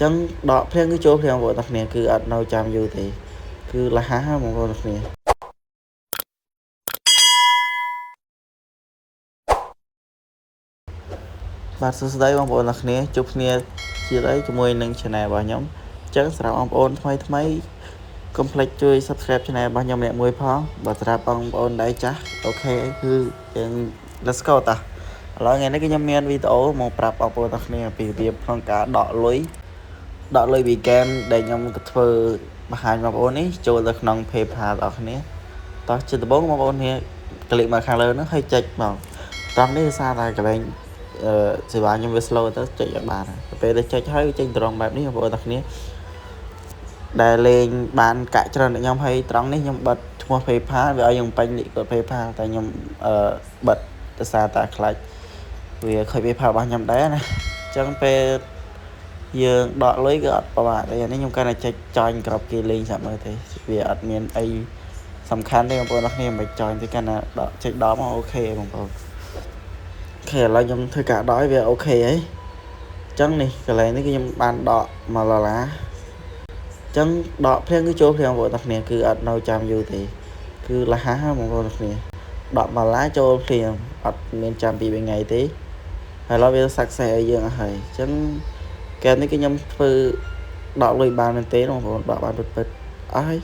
ចឹងដកភ្លៀងគឺចូលភ្លៀងបងប្អូនទាំងគ្នាគឺអត់នៅចាំយូរទេគឺលះហ่าបងប្អូនទាំងគ្នាបាទសួស្តីបងប្អូនទាំងគ្នាជួបគ្នាទៀតហើយជាមួយនឹង channel របស់ខ្ញុំអញ្ចឹងសម្រាប់បងប្អូនថ្មីកុំភ្លេចជួយ subscribe channel របស់ខ្ញុំម្នាក់មួយផងបើសម្រាប់បងប្អូនដែលចាស់អូខេគឺយើង let's go តាឥឡូវថ្ងៃនេះគឺខ្ញុំមានវីដេអូមកប្រាប់បងប្អូនទាំងគ្នាពីរបៀបក្នុងការដកលុយពីហ្គេមដែលខ្ញុំធ្វើបង្ហាញបងប្អូននេះចូលទៅក្នុង PayPal របស់គ្នាតោះជាដំបូងបងប្អូនគ្នាคลิกមកខាងលើនោះហើយចុចមកត្រង់នេះដោយសារតែកន្លែងសេវាខ្ញុំវា slow ទៅចុចឲ្យបានពេលដែលចុចហើយចេញត្រង់បែបនេះបងប្អូនទាំងគ្នាដែលលេងបានកាក់ច្រើនដល់ខ្ញុំហើយត្រង់នេះខ្ញុំបិទឈ្មោះ PayPal វាឲ្យខ្ញុំពេញលិកូដ PayPal តែខ្ញុំបិទដោយសារតែខ្លាចវាខូច PayPal របស់ខ្ញុំដែរណាអញ្ចឹងពេលយើងដកលុយគឺអត់ប្រហែលទេនេះខ្ញុំកាន់តែចុចចอยក្របគេលេងសាប់មើលទេវាអត់មានអីសំខាន់ទេបងប្អូនទាំងគ្នាមិនចอยទេកាន់តែដកចុច10មកអូខេបងប្អូនអូខេឥឡូវខ្ញុំធ្វើការដកវាអូខេហើយអញ្ចឹងនេះកន្លែងនេះគឺខ្ញុំបានដក$1អញ្ចឹងដកភ្លៀងគឺចូលភ្លៀងបងប្អូនទាំងគ្នាគឺអត់នៅចាំយូរទេគឺលះហ่าបងប្អូនទាំងគ្នាដក$1ចូលភ្លៀងអត់មានចាំពីថ្ងៃទេហើយឥឡូវវា success ឲ្យយើងហើយអញ្ចឹងកែមនេះគឺខ្ញុំធ្វើដកលុយបានមែនទេបងប្អូនដកបានពិតអស់ហើយ